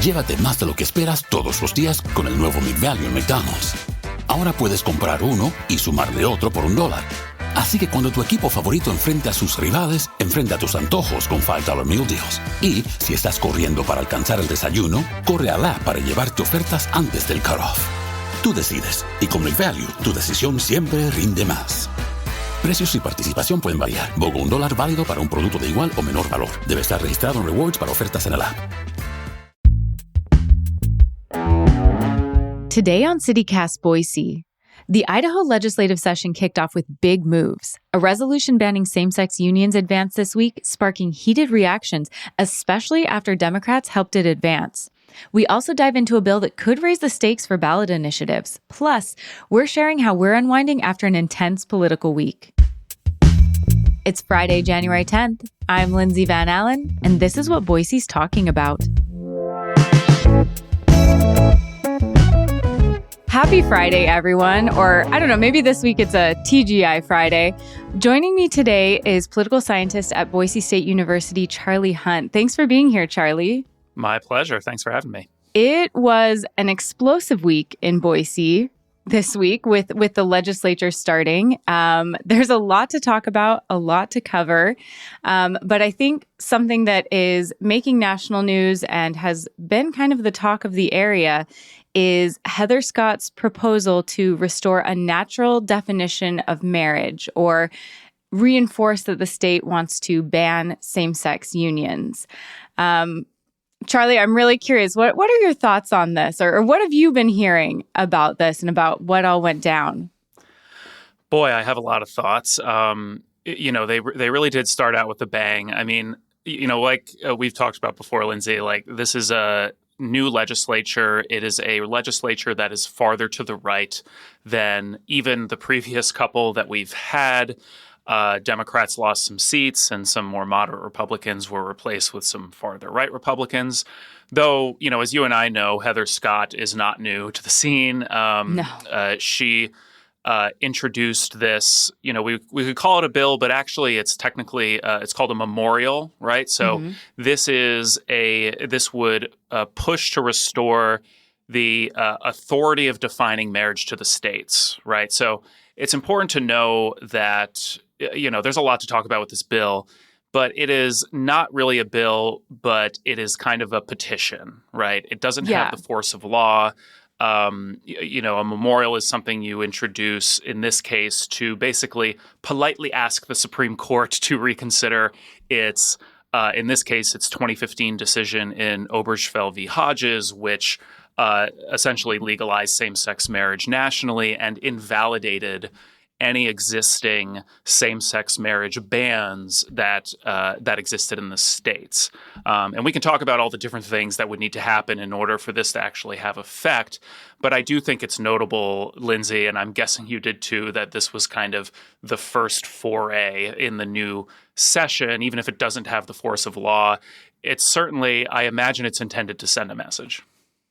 Llévate más de lo que esperas todos los días con el nuevo McValue en McDonald's. Ahora puedes comprar uno y sumarle otro por $1. Así que cuando tu equipo favorito enfrente a sus rivales, enfrenta tus antojos con $5 Meal Deals. Y si estás corriendo para alcanzar el desayuno, corre a la app para llevarte ofertas antes del cutoff. Tú decides, y con McValue, tu decisión siempre rinde más. Precios y participación pueden variar. BOGO $1 válido para un producto de igual o menor valor. Debe estar registrado en Rewards para ofertas en el app. Today on CityCast Boise, the Idaho legislative session kicked off with big moves. A resolution banning same-sex unions advanced this week, sparking heated reactions, especially after Democrats helped it advance. We also dive into a bill that could raise the stakes for ballot initiatives. Plus, we're sharing how we're unwinding after an intense political week. It's Friday, January 10th. I'm Lindsay Van Allen, and this is what Boise's talking about. Happy Friday, everyone. Or I don't know, maybe this week it's a TGI Friday. Joining me today is political scientist at Boise State University, Charlie Hunt. Thanks for being here, Charlie. My pleasure. Thanks for having me. It was an explosive week in Boise this week with the legislature starting. There's a lot to talk about, a lot to cover. But I think something that is making national news and has been kind of the talk of the area is Heather Scott's proposal to restore a natural definition of marriage or reinforce that the state wants to ban same-sex unions. Charlie, I'm really curious. What are your thoughts on this? Or what have you been hearing about this and about what all went down? Boy, I have a lot of thoughts. They really did start out with a bang. I mean, like we've talked about before, Lindsay, like this is a new legislature. It is a legislature that is farther to the right than even the previous couple that we've had. Democrats lost some seats and some more moderate Republicans were replaced with some farther right Republicans. Though, as you and I know, Heather Scott is not new to the scene. No. She introduced this, we could call it a bill, but actually it's technically, it's called a memorial, right? So this would push to restore the authority of defining marriage to the states, right? So it's important to know that, there's a lot to talk about with this bill, but it is not really a bill, but it is kind of a petition, right? It doesn't have the force of law. A memorial is something you introduce, in this case, to basically politely ask the Supreme Court to reconsider its, in this case, its 2015 decision in Obergefell v. Hodges, which essentially legalized same-sex marriage nationally and invalidated any existing same-sex marriage bans that existed in the states. And we can talk about all the different things that would need to happen in order for this to actually have effect. But I do think it's notable, Lindsay, and I'm guessing you did too, that this was kind of the first foray in the new session. Even if it doesn't have the force of law, it's certainly, I imagine it's intended to send a message.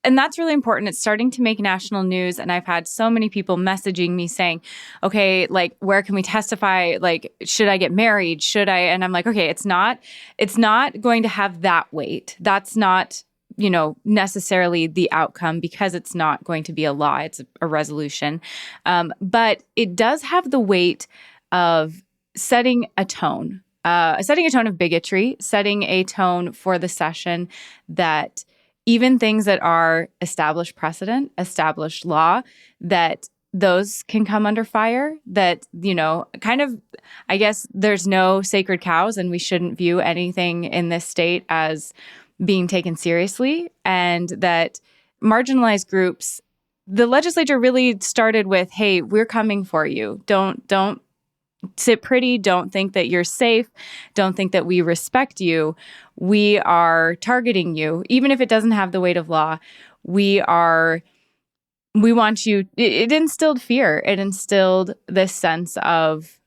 And that's really important. It's starting to make national news. And I've had so many people messaging me saying, okay, like, where can we testify? Like, should I get married? Should I? And I'm like, okay, it's not going to have that weight. That's not, necessarily the outcome because it's not going to be a law. It's a resolution. But it does have the weight of setting a tone of bigotry, setting a tone for the session that even things that are established precedent, established law, that those can come under fire, that, kind of, I guess there's no sacred cows and we shouldn't view anything in this state as being taken seriously, and that marginalized groups, the legislature really started with, hey, we're coming for you. Don't sit pretty. Don't think that you're safe. Don't think that we respect you. We are targeting you. Even if it doesn't have the weight of law, we want you. It instilled fear. It instilled this sense of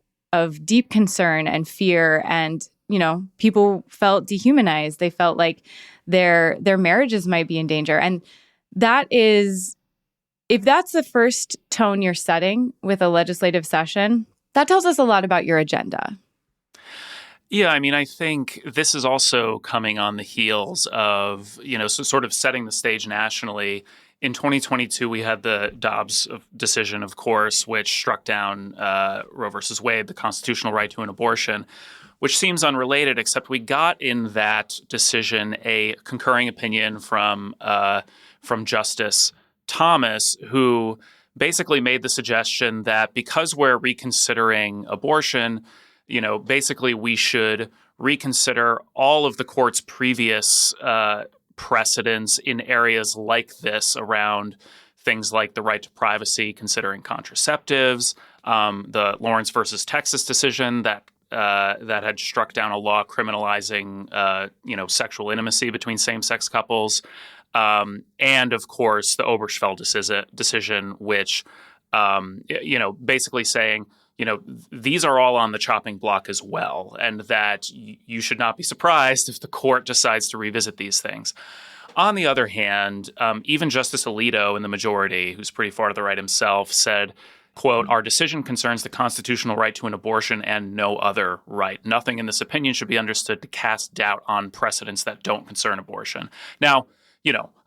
deep concern and fear. And, people felt dehumanized. They felt like their marriages might be in danger. And that is, if that's the first tone you're setting with a legislative session, that tells us a lot about your agenda. Yeah, I mean, I think this is also coming on the heels of, so sort of setting the stage nationally. In 2022, we had the Dobbs decision, of course, which struck down Roe versus Wade, the constitutional right to an abortion, which seems unrelated, except we got in that decision a concurring opinion from Justice Thomas, who basically made the suggestion that because we're reconsidering abortion, basically we should reconsider all of the court's previous precedents in areas like this around things like the right to privacy, considering contraceptives, the Lawrence versus Texas decision that had struck down a law criminalizing, sexual intimacy between same-sex couples, and of course the Obergefell decision, which, basically saying, these are all on the chopping block as well, and that you should not be surprised if the court decides to revisit these things. On the other hand, even Justice Alito in the majority, who's pretty far to the right himself, said, quote, "Our decision concerns the constitutional right to an abortion and no other right. Nothing in this opinion should be understood to cast doubt on precedents that don't concern abortion." Now,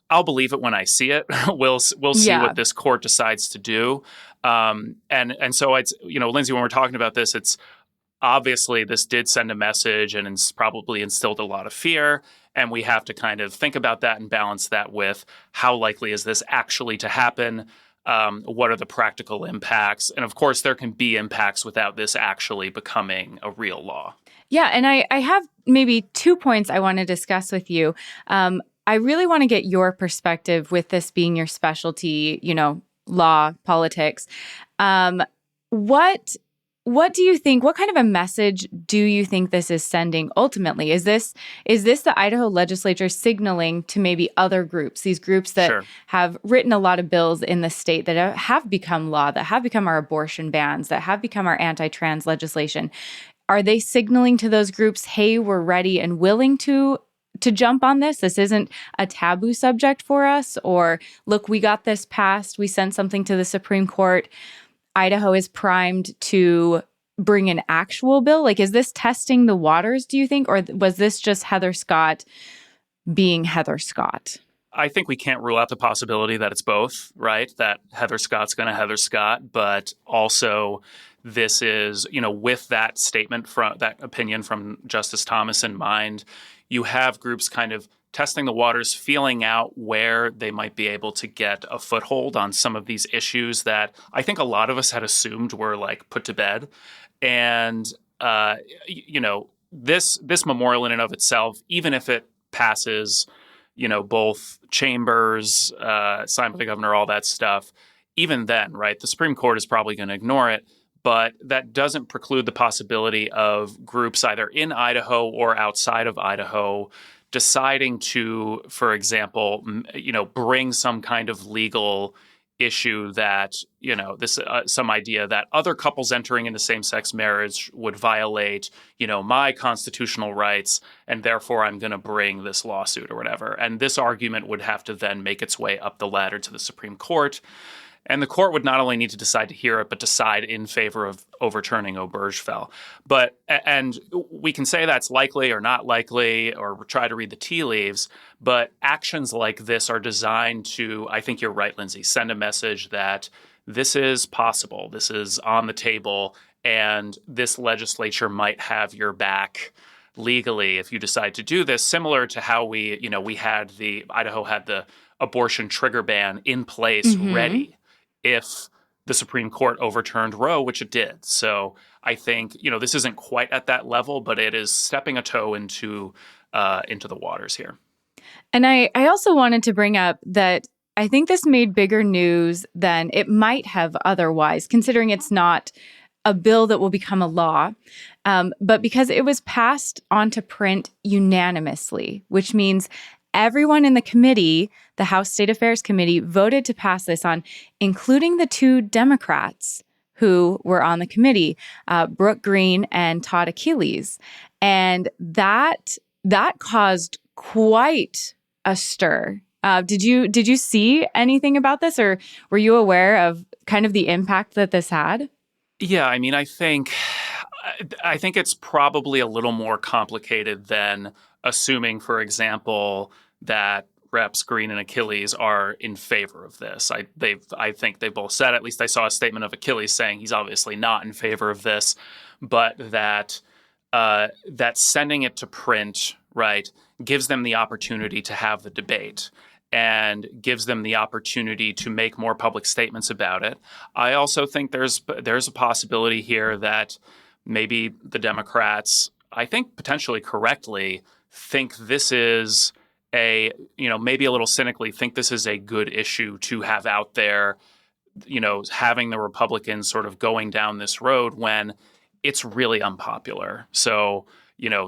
I'll believe it when I see it. We'll see what this court decides to do. And so it's, Lindsay, when we're talking about this, it's obviously this did send a message and it's probably instilled a lot of fear. And we have to kind of think about that and balance that with how likely is this actually to happen? What are the practical impacts? And of course, there can be impacts without this actually becoming a real law. Yeah. And I have maybe 2 points I want to discuss with you. I really want to get your perspective with this being your specialty, law, politics. What do you think? What kind of a message do you think this is sending ultimately? Is this the Idaho legislature signaling to maybe other groups, these groups that have written a lot of bills in the state that have become law, that have become our abortion bans, that have become our anti-trans legislation? Are they signaling to those groups, hey, we're ready and willing to jump on this? This isn't a taboo subject for us. Or, look, we got this passed. We sent something to the Supreme Court. Idaho is primed to bring an actual bill. Like, is this testing the waters, do you think? Or was this just Heather Scott being Heather Scott? I think we can't rule out the possibility that it's both, right? That Heather Scott's going to Heather Scott, but also this is, with that statement from that opinion from Justice Thomas in mind, you have groups kind of testing the waters, feeling out where they might be able to get a foothold on some of these issues that I think a lot of us had assumed were like put to bed. And, this memorial in and of itself, even if it passes, both chambers, signed by the governor, all that stuff, even then, right, the Supreme Court is probably going to ignore it. But that doesn't preclude the possibility of groups either in Idaho or outside of Idaho deciding to, for example, bring some kind of legal issue that, some idea that other couples entering into same-sex marriage would violate, my constitutional rights, and therefore I'm going to bring this lawsuit or whatever. And this argument would have to then make its way up the ladder to the Supreme Court. And the court would not only need to decide to hear it, but decide in favor of overturning Obergefell. And we can say that's likely or not likely, or try to read the tea leaves, but actions like this are designed to, I think you're right, Lindsay, send a message that this is possible, this is on the table, and this legislature might have your back legally if you decide to do this, similar to how Idaho had the abortion trigger ban in place ready if the Supreme Court overturned Roe, which it did. So I think, this isn't quite at that level, but it is stepping a toe into the waters here. And I also wanted to bring up that I think this made bigger news than it might have otherwise, considering it's not a bill that will become a law, but because it was passed onto print unanimously, which means everyone in the committee, the House State Affairs Committee, voted to pass this on, including the 2 Democrats who were on the committee, Brooke Green and Todd Achilles. And that caused quite a stir. Did you see anything about this, or were you aware of kind of the impact that this had? Yeah, I mean, I think I think it's probably a little more complicated than assuming, for example, that Reps Green and Achilles are in favor of this. I think they both said, at least I saw a statement of Achilles saying he's obviously not in favor of this, but that sending it to print, right, gives them the opportunity to have the debate and gives them the opportunity to make more public statements about it. I also think there's a possibility here that maybe the Democrats, I think potentially correctly, think this is maybe a little cynically think this is a good issue to have out there, having the Republicans sort of going down this road when it's really unpopular. So,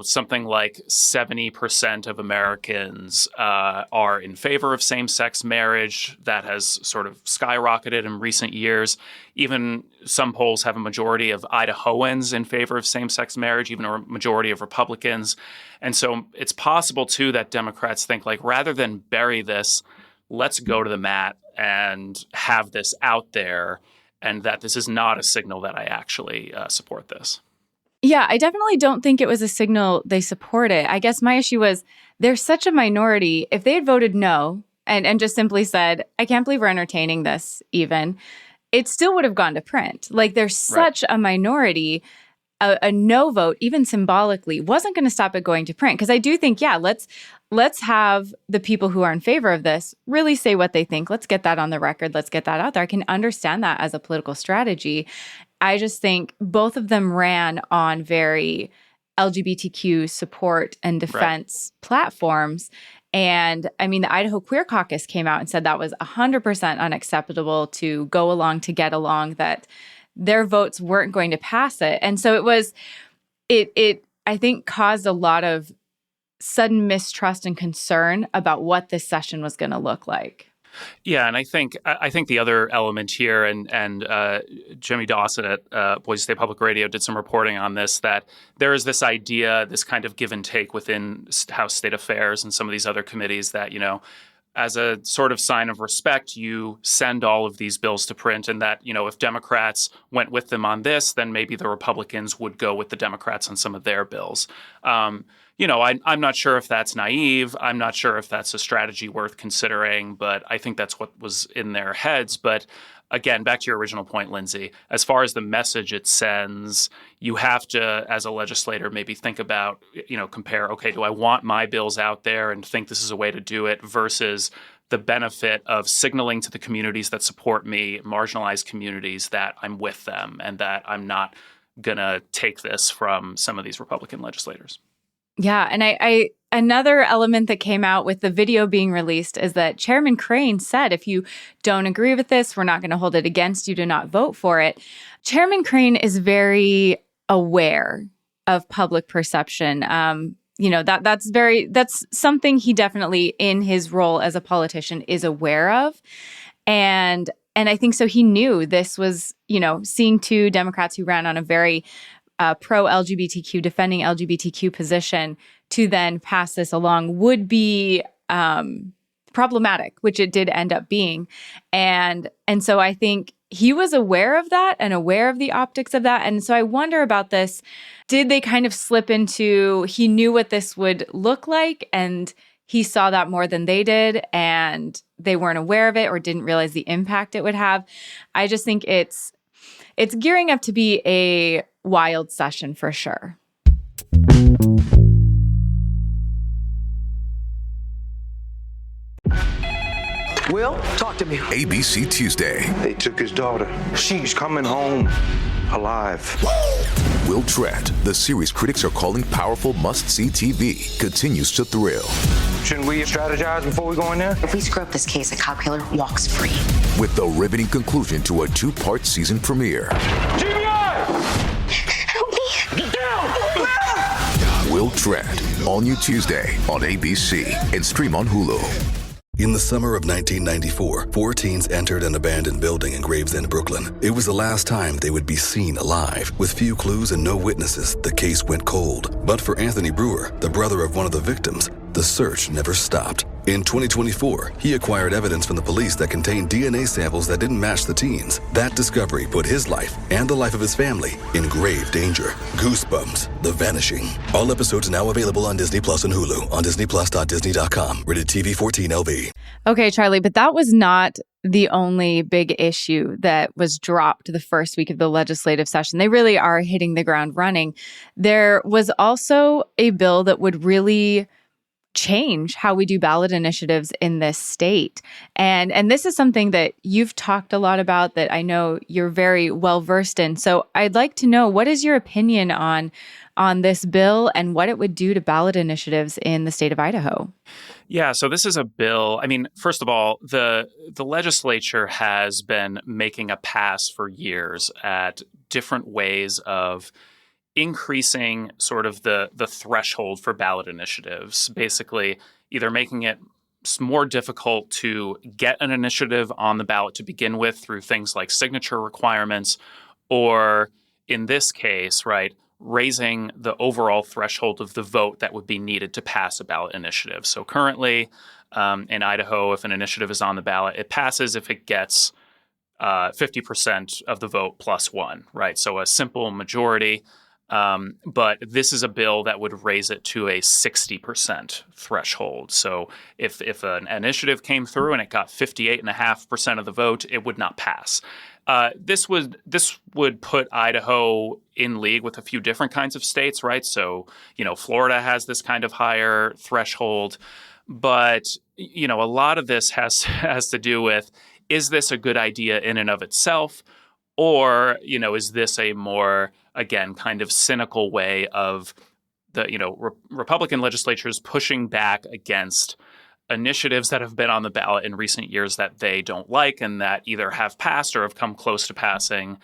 something like 70% of Americans are in favor of same-sex marriage. That has sort of skyrocketed in recent years. Even some polls have a majority of Idahoans in favor of same-sex marriage, even a majority of Republicans. And so it's possible, too, that Democrats think, like, rather than bury this, let's go to the mat and have this out there, and that this is not a signal that I actually support this. Yeah, I definitely don't think it was a signal they support it. I guess my issue was they're such a minority. If they had voted no and just simply said, I can't believe we're entertaining this even, it still would have gone to print. Like, there's such a minority. A no vote, even symbolically, wasn't going to stop it going to print. Because I do think, let's have the people who are in favor of this really say what they think. Let's get that on the record. Let's get that out there. I can understand that as a political strategy. I just think both of them ran on very LGBTQ support and defense platforms. And I mean, the Idaho Queer Caucus came out and said that was 100% unacceptable to go along, to get along, that their votes weren't going to pass it. And so it I think caused a lot of sudden mistrust and concern about what this session was going to look like. Yeah, and I think the other element here, and Jimmy Dawson at Boise State Public Radio did some reporting on this, that there is this idea, this kind of give and take within House State Affairs and some of these other committees that, as a sort of sign of respect, you send all of these bills to print, and that, if Democrats went with them on this, then maybe the Republicans would go with the Democrats on some of their bills. I'm not sure if that's naive. I'm not sure if that's a strategy worth considering, but I think that's what was in their heads. But again, back to your original point, Lindsay, as far as the message it sends, you have to, as a legislator, maybe think about, compare, okay, do I want my bills out there and think this is a way to do it versus the benefit of signaling to the communities that support me, marginalized communities, that I'm with them and that I'm not going to take this from some of these Republican legislators. Yeah. And I another element that came out with the video being released is that Chairman Crane said, if you don't agree with this, we're not going to hold it against you to not vote for it. Chairman Crane is very aware of public perception. That's something he definitely, in his role as a politician, is aware of. And I think so he knew this was, seeing two Democrats who ran on a very pro-LGBTQ, defending LGBTQ position to then pass this along would be problematic, which it did end up being. And so I think he was aware of that and aware of the optics of that. And so I wonder about this. Did they kind of slip into, he knew what this would look like and he saw that more than they did and they weren't aware of it or didn't realize the impact it would have? I just think it's gearing up to be a wild session for sure. Will, talk to me. ABC Tuesday. They took his daughter. She's coming home alive. Will Trent, the series critics are calling powerful must-see TV, continues to thrill. Shouldn't we strategize before we go in there? If we screw up this case, a cop killer walks free. With the riveting conclusion to a 2-part season premiere. Help me. Get down! Will Trent, all new Tuesday on ABC and stream on Hulu. In the summer of 1994, 4 teens entered an abandoned building in Gravesend, Brooklyn. It was the last time they would be seen alive. With few clues and no witnesses, the case went cold. But for Anthony Brewer, the brother of one of the victims, the search never stopped. In 2024, he acquired evidence from the police that contained DNA samples that didn't match the teens. That discovery put his life and the life of his family in grave danger. Goosebumps, The Vanishing. All episodes now available on Disney Plus and Hulu on disneyplus.disney.com. Rated TV 14 LV. Okay, Charlie, but that was not the only big issue that was dropped the first week of the legislative session. They really are hitting the ground running. There was also a bill that would really change how we do ballot initiatives in this state. And this is something that you've talked a lot about that I know you're very well versed in. So I'd like to know, what is your opinion on this bill and what it would do to ballot initiatives in the state of Idaho? Yeah, so this is a bill. I mean, first of all, the legislature has been making a pass for years at different ways of increasing sort of the threshold for ballot initiatives, basically either making it more difficult to get an initiative on the ballot to begin with through things like signature requirements, or in this case, right, raising the overall threshold of the vote that would be needed to pass a ballot initiative. So currently in Idaho, if an initiative is on the ballot, it passes if it gets 50% of the vote plus one, right? So a simple majority. But this is a bill that would raise it to a 60% threshold. So if an initiative came through and it got 58.5% of the vote, it would not pass. This would put Idaho in league with a few different kinds of states, right? So, Florida has this kind of higher threshold, but, a lot of this has to do with, is this a good idea in and of itself? Or, is this a more, again, kind of cynical way of the, Republican legislatures pushing back against initiatives that have been on the ballot in recent years that they don't like and that either have passed or have come close to passing.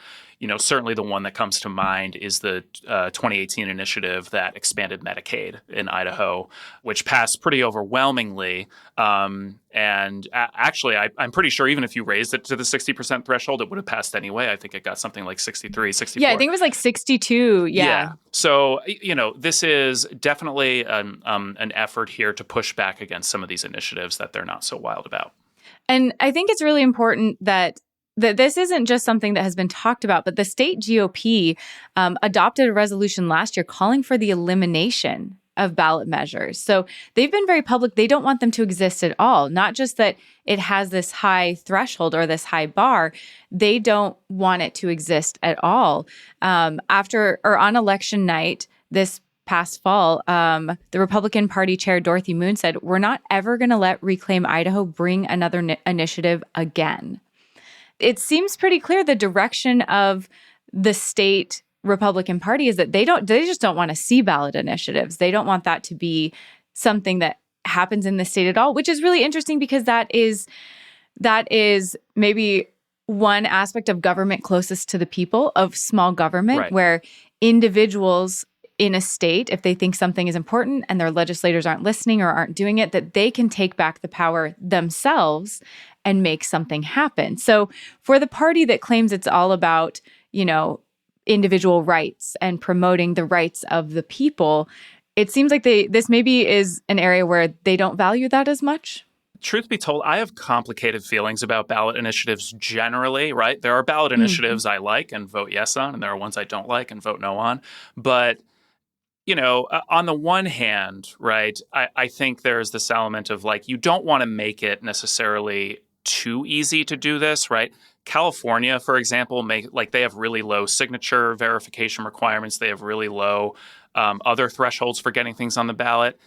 Certainly the one that comes to mind is the 2018 initiative that expanded Medicaid in Idaho, which passed pretty overwhelmingly. Actually, I'm pretty sure even if you raised it to the 60% threshold, it would have passed anyway. I think it got something like 63, 64. Yeah, I think it was like 62. Yeah. So, this is definitely an effort here to push back against some of these initiatives that they're not so wild about. And I think it's really important that this isn't just something that has been talked about, but the state GOP adopted a resolution last year calling for the elimination of ballot measures. So they've been very public. They don't want them to exist at all. Not just that it has this high threshold or this high bar. They don't want it to exist at all. On election night this past fall, the Republican Party chair, Dorothy Moon, said, "We're not ever going to let Reclaim Idaho bring another initiative again." It seems pretty clear the direction of the state Republican Party is that they just don't want to see ballot initiatives. They don't want that to be something that happens in the state at all, which is really interesting because that is maybe one aspect of government closest to the people, of small government, right, where individuals in a state, if they think something is important and their legislators aren't listening or aren't doing it, that they can take back the power themselves and make something happen. So for the party that claims it's all about, individual rights and promoting the rights of the people, it seems like this maybe is an area where they don't value that as much. Truth be told, I have complicated feelings about ballot initiatives generally, right? There are ballot initiatives I like and vote yes on, and there are ones I don't like and vote no on. But on the one hand, right, I think there's this element of you don't want to make it necessarily too easy to do this, right? California, for example, they have really low signature verification requirements. They have really low other thresholds for getting things on the ballot.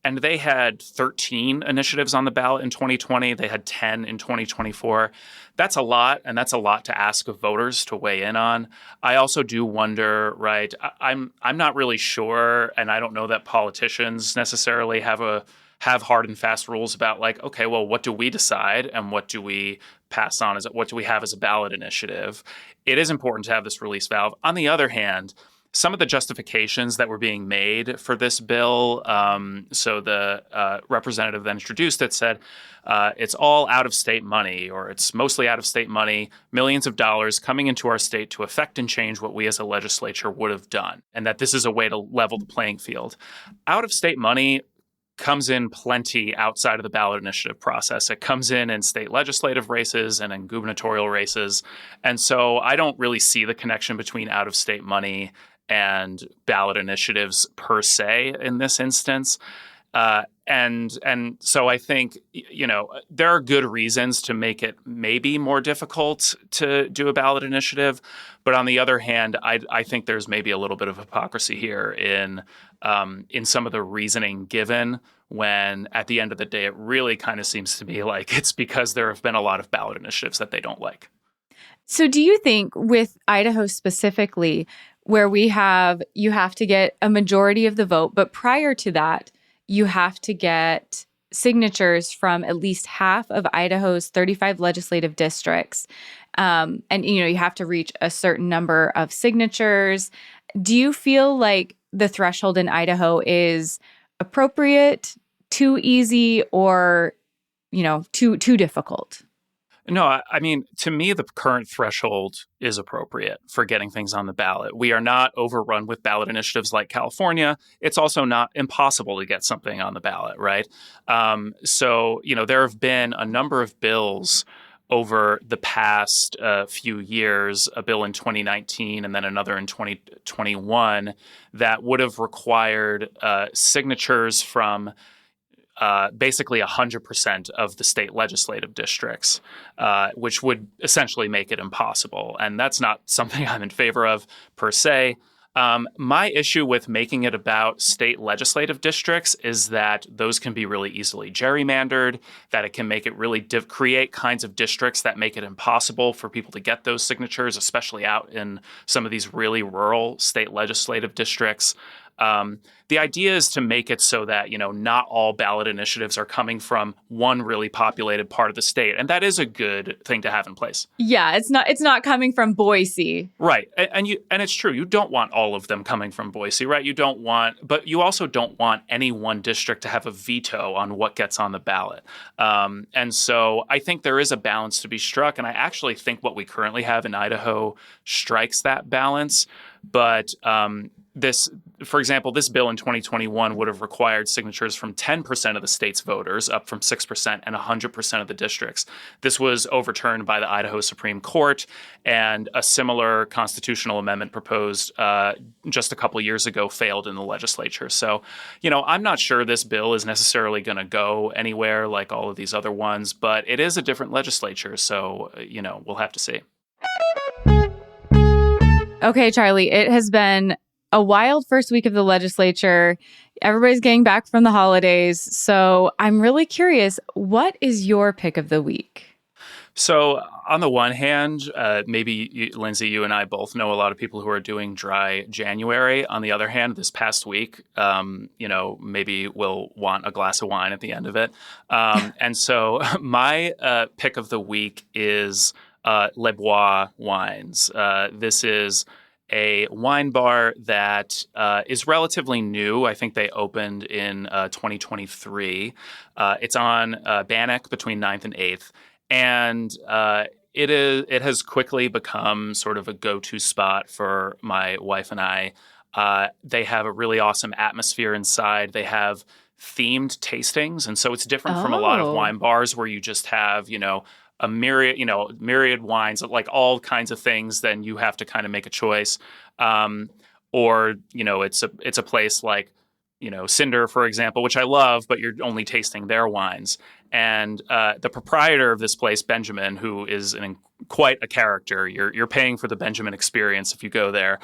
And they had 13 initiatives on the ballot in 2020. They had 10 in 2024. That's a lot, and that's a lot to ask of voters to weigh in on. I also do wonder, right, I'm not really sure, and I don't know that politicians necessarily have hard and fast rules about okay, well, what do we decide and what do we pass on? What do we have as a ballot initiative? It is important to have this release valve. On the other hand, some of the justifications that were being made for this bill, so the representative that introduced it said it's all out-of-state money, or it's mostly out-of-state money, millions of dollars coming into our state to affect and change what we as a legislature would have done, and that this is a way to level the playing field. Out-of-state money comes in plenty outside of the ballot initiative process. It comes in state legislative races and in gubernatorial races. And so I don't really see the connection between out-of-state money and ballot initiatives per se in this instance. And so I think, there are good reasons to make it maybe more difficult to do a ballot initiative. But on the other hand, I think there's maybe a little bit of hypocrisy here in some of the reasoning given, when at the end of the day, it really kind of seems to be like it's because there have been a lot of ballot initiatives that they don't like. So do you think with Idaho specifically, where you have to get a majority of the vote, but prior to that, you have to get signatures from at least half of Idaho's 35 legislative districts. And, you have to reach a certain number of signatures. Do you feel like the threshold in Idaho is appropriate, too easy, or, too difficult? No, I mean, to me, the current threshold is appropriate for getting things on the ballot. We are not overrun with ballot initiatives like California. It's also not impossible to get something on the ballot, right? So, there have been a number of bills over the past few years, a bill in 2019 and then another in 2021, that would have required signatures from basically 100% of the state legislative districts, which would essentially make it impossible. And that's not something I'm in favor of per se. My issue with making it about state legislative districts is that those can be really easily gerrymandered, that it can make it really create kinds of districts that make it impossible for people to get those signatures, especially out in some of these really rural state legislative districts. The idea is to make it so that, not all ballot initiatives are coming from one really populated part of the state. And that is a good thing to have in place. Yeah, it's not coming from Boise. Right. And it's true. You don't want all of them coming from Boise, right? But you also don't want any one district to have a veto on what gets on the ballot. And so I think there is a balance to be struck. And I actually think what we currently have in Idaho strikes that balance. But for example, this bill in 2021 would have required signatures from 10% of the state's voters, up from 6%, and 100% of the districts. This was overturned by the Idaho Supreme Court, and a similar constitutional amendment proposed just a couple years ago failed in the legislature. So, I'm not sure this bill is necessarily going to go anywhere like all of these other ones, but it is a different legislature, so, we'll have to see. Okay, Charlie, it has been a wild first week of the legislature. Everybody's getting back from the holidays. So I'm really curious, what is your pick of the week? So on the one hand, maybe Lindsay, you and I both know a lot of people who are doing dry January. On the other hand, this past week, maybe we'll want a glass of wine at the end of it. And so my pick of the week is Les Bois Wines. This is a wine bar that is relatively new. I think they opened in 2023. It's on Bannock between 9th and 8th. And it has quickly become sort of a go-to spot for my wife and I. They have a really awesome atmosphere inside. They have themed tastings. And so it's different from a lot of wine bars where you just have, a myriad wines, like all kinds of things, then you have to kind of make a choice. Or, it's a place like, Cinder, for example, which I love, but you're only tasting their wines. And the proprietor of this place, Benjamin, who is quite a character, you're paying for the Benjamin experience if you go there.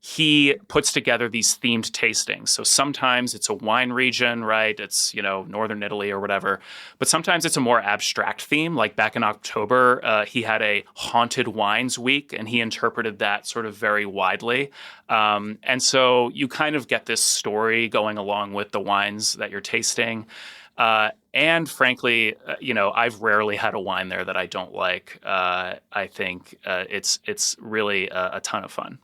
He puts together these themed tastings. So sometimes it's a wine region, right? It's, northern Italy or whatever. But sometimes it's a more abstract theme. Like back in October, he had a haunted wines week, and he interpreted that sort of very widely. And so you kind of get this story going along with the wines that you're tasting. And frankly, I've rarely had a wine there that I don't like. I think it's really a ton of fun.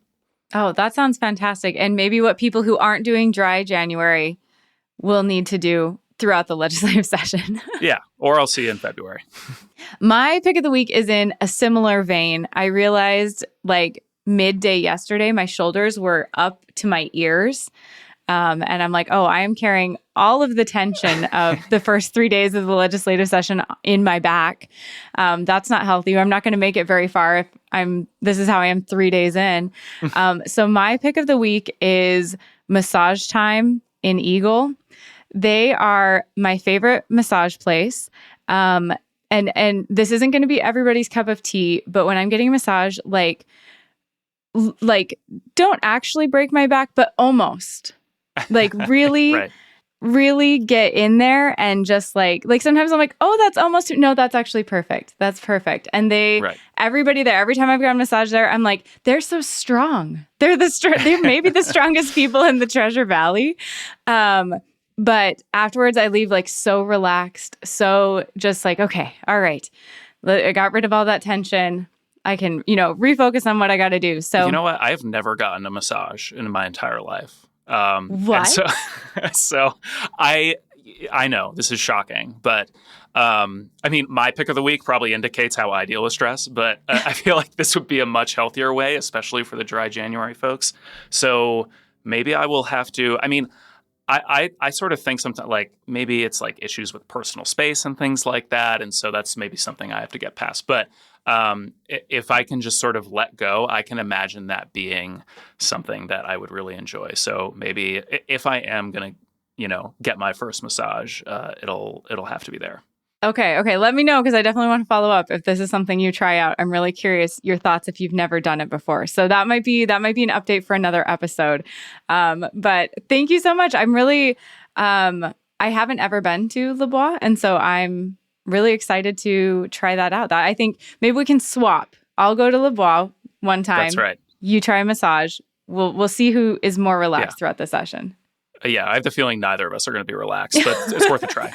Oh, that sounds fantastic. And maybe what people who aren't doing dry January will need to do throughout the legislative session. Yeah, or I'll see you in February. My pick of the week is in a similar vein. I realized midday yesterday, my shoulders were up to my ears. And I'm like, oh, I am carrying all of the tension of the first 3 days of the legislative session in my back. That's not healthy. I'm not going to make it very far if this is how I am 3 days in. So my pick of the week is Massage Time in Eagle. They are my favorite massage place. And this isn't going to be everybody's cup of tea, but when I'm getting a massage, like don't actually break my back, but almost. Like really, Right. really get in there and just like sometimes I'm like, oh, that's almost, no, that's actually perfect. That's perfect. And everybody there, every time I've got a massage there, I'm like, they're so strong. They're maybe the strongest people in the Treasure Valley. But afterwards I leave like so relaxed, so just like, okay, all right. I got rid of all that tension. I can, refocus on what I got to do. So you know what? I've never gotten a massage in my entire life. What? So I know this is shocking, but I mean, my pick of the week probably indicates how I deal with stress, but I feel like this would be a much healthier way, especially for the dry January folks. So maybe I will have to, I mean, I sort of think sometimes like maybe it's like issues with personal space and things like that. And so that's maybe something I have to get past. But if I can just sort of let go, I can imagine that being something that I would really enjoy. So maybe if I am going to, get my first massage, it'll have to be there. Okay. Let me know, because I definitely want to follow up if this is something you try out. I'm really curious your thoughts if you've never done it before. So that might be an update for another episode. But thank you so much. I'm really, I haven't ever been to Le Bois, and so I'm really excited to try that out. I think maybe we can swap. I'll go to Le Bois one time. That's right. You try a massage. We'll see who is more relaxed throughout the session. Yeah, I have the feeling neither of us are going to be relaxed, but it's worth a try.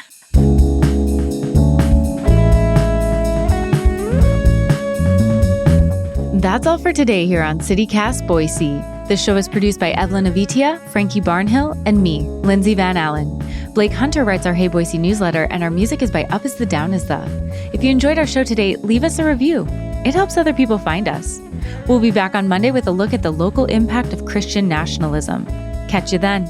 That's all for today here on CityCast Boise. The show is produced by Evelyn Avitia, Frankie Barnhill, and me, Lindsay Van Allen. Blake Hunter writes our Hey Boise newsletter, and our music is by Up Is the Down Is The. If you enjoyed our show today, leave us a review. It helps other people find us. We'll be back on Monday with a look at the local impact of Christian nationalism. Catch you then.